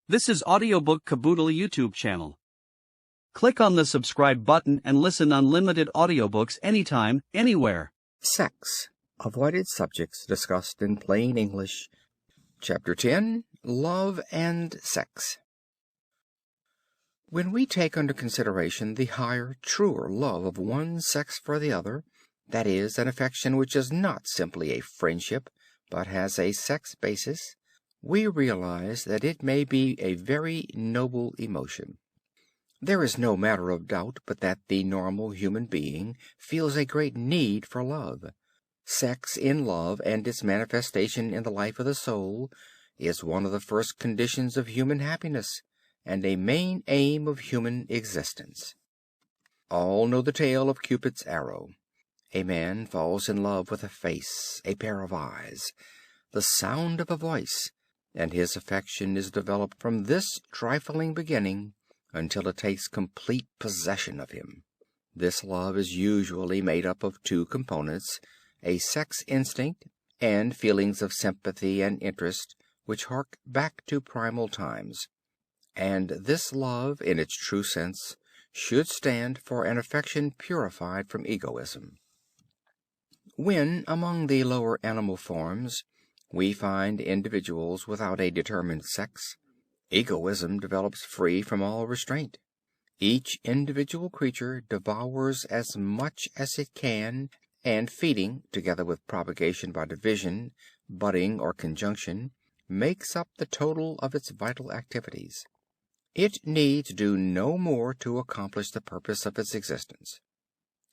This is Audiobook Caboodle YouTube channel. Click on the subscribe button and listen unlimited audiobooks anytime, anywhere. Sex. Avoided subjects discussed in plain English. Chapter 10. Love and Sex. When we take under consideration the higher, truer love of one sex for the other, that is, an affection which is not simply a friendship, but has a sex basis, we realize that it may be a very noble emotion. There is no matter of doubt but that the normal human being feels a great need for love. Sex in love and its manifestation in the life of the soul is one of the first conditions of human happiness and a main aim of human existence. All know the tale of Cupid's arrow. A man falls in love with a face, a pair of eyes, the sound of a voice, and his affection is developed from this trifling beginning until it takes complete possession of him. This love is usually made up of two components, a sex instinct and feelings of sympathy and interest which hark back to primal times. And this love, in its true sense, should stand for an affection purified from egoism. When, among the lower animal forms, we find individuals without a determined sex, egoism develops free from all restraint. Each individual creature devours as much as it can, and feeding, together with propagation by division, budding, or conjunction, makes up the total of its vital activities. It needs do no more to accomplish the purpose of its existence.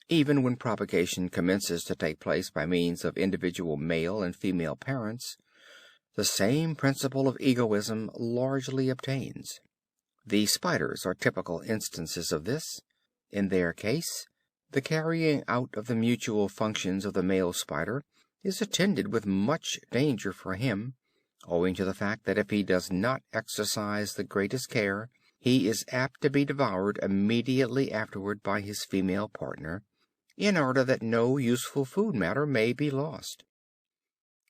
Even when propagation commences to take place by means of individual male and female parents, the same principle of egoism largely obtains. The spiders are typical instances of this. In their case, the carrying out of the mutual functions of the male spider is attended with much danger for him, owing to the fact that if he does not exercise the greatest care, he is apt to be devoured immediately afterward by his female partner, in order that no useful food matter may be lost.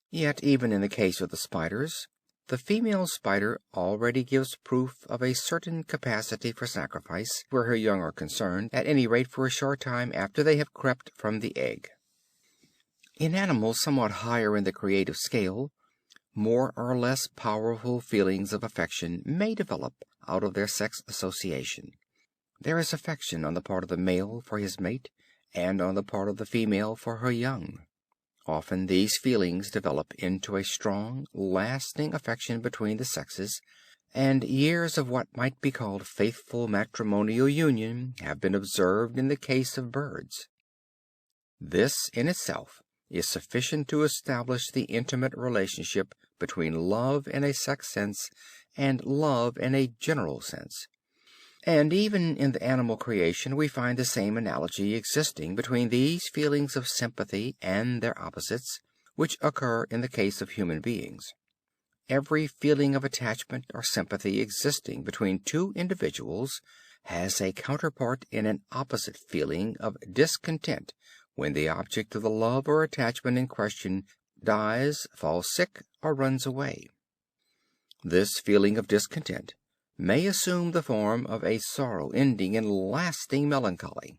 Yet even in the case of the spiders, the female spider already gives proof of a certain capacity for sacrifice, where her young are concerned, at any rate for a short time after they have crept from the egg. In animals somewhat higher in the creative scale, more or less powerful feelings of affection may develop out of their sex association. There is affection on the part of the male for his mate, and on the part of the female for her young. Often these feelings develop into a strong, lasting affection between the sexes, and years of what might be called faithful matrimonial union have been observed in the case of birds. This in itself is sufficient to establish the intimate relationship between love in a sex sense and love in a general sense. And even in the animal creation we find the same analogy existing between these feelings of sympathy and their opposites, which occur in the case of human beings. Every feeling of attachment or sympathy existing between two individuals has a counterpart in an opposite feeling of discontent when the object of the love or attachment in question dies, falls sick, or runs away. This feeling of discontent may assume the form of a sorrow ending in lasting melancholy.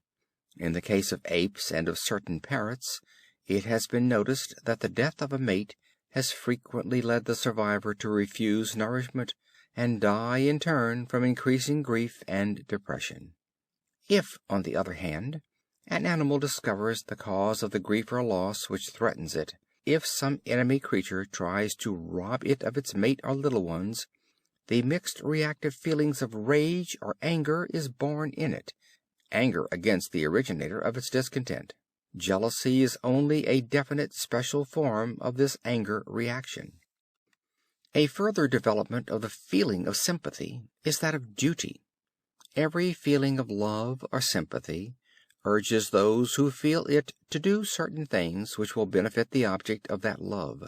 In the case of apes and of certain parrots, it has been noticed that the death of a mate has frequently led the survivor to refuse nourishment and die in turn from increasing grief and depression. If, on the other hand, an animal discovers the cause of the grief or loss which threatens it, if some enemy creature tries to rob it of its mate or little ones, the mixed reactive feelings of rage or anger is born in it, anger against the originator of its discontent. Jealousy is only a definite special form of this anger reaction. A further development of the feeling of sympathy is that of duty. Every feeling of love or sympathy urges those who feel it to do certain things which will benefit the object of that love.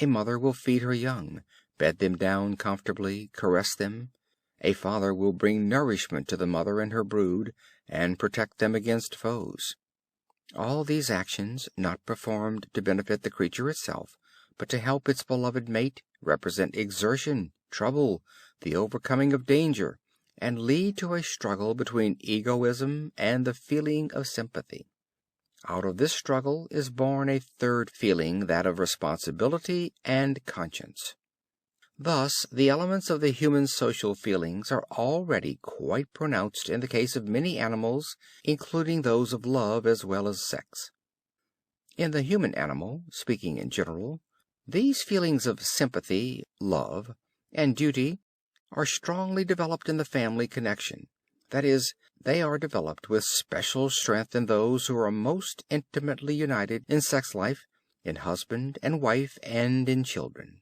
A mother will feed her young, bed them down comfortably, caress them. A father will bring nourishment to the mother and her brood, and protect them against foes. All these actions, not performed to benefit the creature itself, but to help its beloved mate, represent exertion, trouble, the overcoming of danger, and lead to a struggle between egoism and the feeling of sympathy. Out of this struggle is born a third feeling, that of responsibility and conscience. Thus, the elements of the human social feelings are already quite pronounced in the case of many animals, including those of love as well as sex. In the human animal, speaking in general, these feelings of sympathy, love, and duty are strongly developed in the family connection. That is, they are developed with special strength in those who are most intimately united in sex life, in husband and wife, and in children.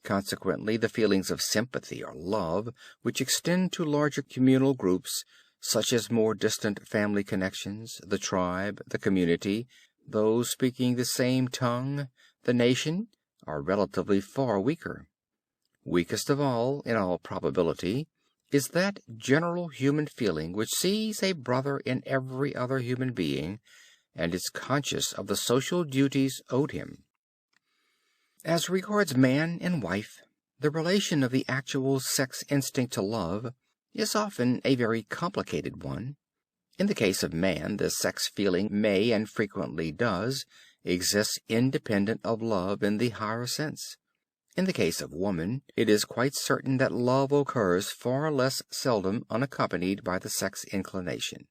Consequently, the feelings of sympathy or love, which extend to larger communal groups, such as more distant family connections, the tribe, the community, those speaking the same tongue, the nation, are relatively far weaker. Weakest of all, in all probability, is that general human feeling which sees a brother in every other human being, and is conscious of the social duties owed him. As regards man and wife, the relation of the actual sex instinct to love is often a very complicated one. In the case of man, the sex feeling may, and frequently does, exist independent of love in the higher sense. In the case of woman, it is quite certain that love occurs far less seldom unaccompanied by the sex inclination.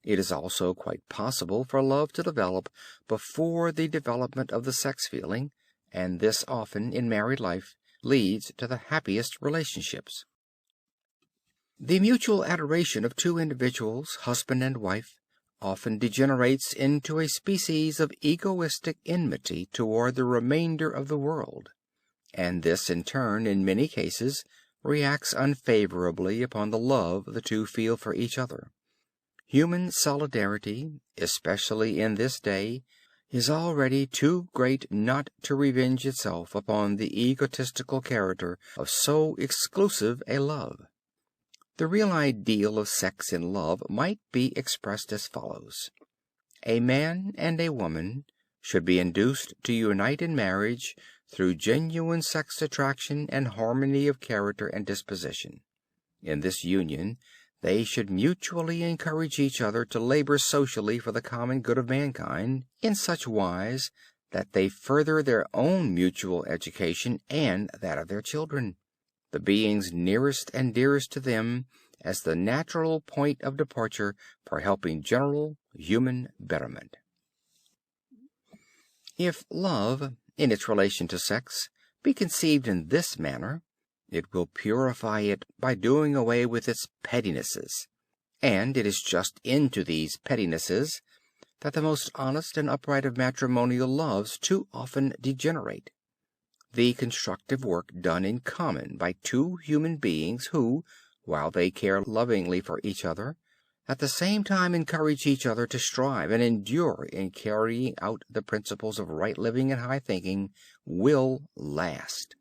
It is also quite possible for love to develop before the development of the sex feeling, and this often, in married life, leads to the happiest relationships. The mutual adoration of two individuals, husband and wife, often degenerates into a species of egoistic enmity toward the remainder of the world, and this in turn, in many cases, reacts unfavorably upon the love the two feel for each other. Human solidarity, especially in this day, is already too great not to revenge itself upon the egotistical character of so exclusive a love. The real ideal of sex in love might be expressed as follows: a man and a woman should be induced to unite in marriage through genuine sex attraction and harmony of character and disposition. In this union they should mutually encourage each other to labor socially for the common good of mankind, in such wise that they further their own mutual education and that of their children, the beings nearest and dearest to them, as the natural point of departure for helping general human betterment. If love, in its relation to sex, be conceived in this manner, it will purify it by doing away with its pettinesses, and it is just into these pettinesses that the most honest and upright of matrimonial loves too often degenerate. The constructive work done in common by two human beings who, while they care lovingly for each other, at the same time encourage each other to strive and endure in carrying out the principles of right living and high thinking, will last.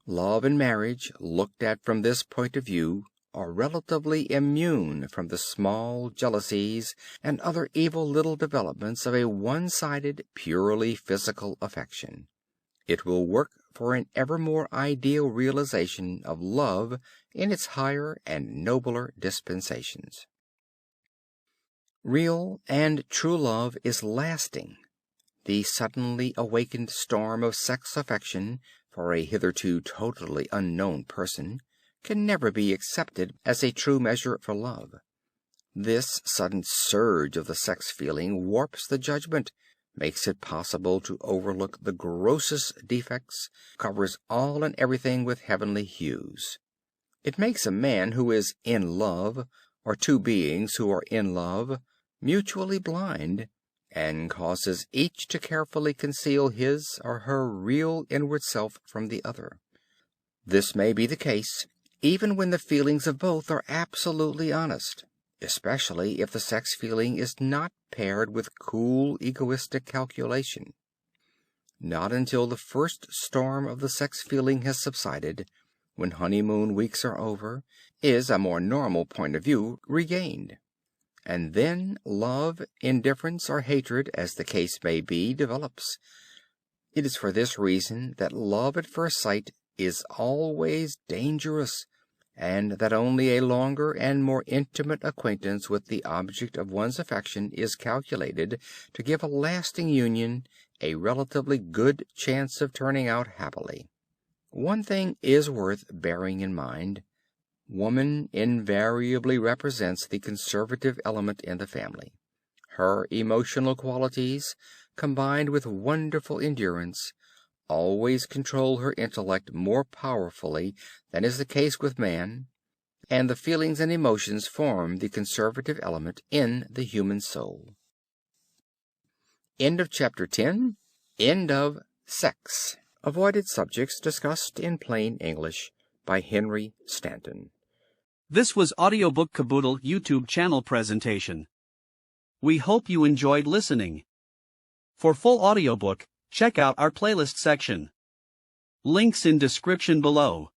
Love and marriage, looked at from this point of view, are relatively immune from the small jealousies and other evil little developments of a one-sided, purely physical affection. It will work for an ever more ideal realization of love in its higher and nobler dispensations. Real and true love is lasting. The suddenly awakened storm of sex affection for a hitherto totally unknown person can never be accepted as a true measure for love. This sudden surge of the sex feeling warps the judgment, makes it possible to overlook the grossest defects, covers all and everything with heavenly hues. It makes a man who is in love, or two beings who are in love, mutually blind, and causes each to carefully conceal his or her real inward self from the other. This may be the case even when the feelings of both are absolutely honest, especially if the sex feeling is not paired with cool egoistic calculation. Not until the first storm of the sex feeling has subsided, when honeymoon weeks are over, is a more normal point of view regained. And then love, indifference, or hatred, as the case may be, develops. It is for this reason that love at first sight is always dangerous, and that only a longer and more intimate acquaintance with the object of one's affection is calculated to give a lasting union a relatively good chance of turning out happily. One thing is worth bearing in mind. Woman invariably represents the conservative element in the family. Her emotional qualities, combined with wonderful endurance, always control her intellect more powerfully than is the case with man, and the feelings and emotions form the conservative element in the human soul. End of chapter 10. End of Sex. Avoided subjects discussed in plain English by Henry Stanton. This was Audiobook Caboodle YouTube channel presentation. We hope you enjoyed listening. For full audiobook, check out our playlist section. Links in description below.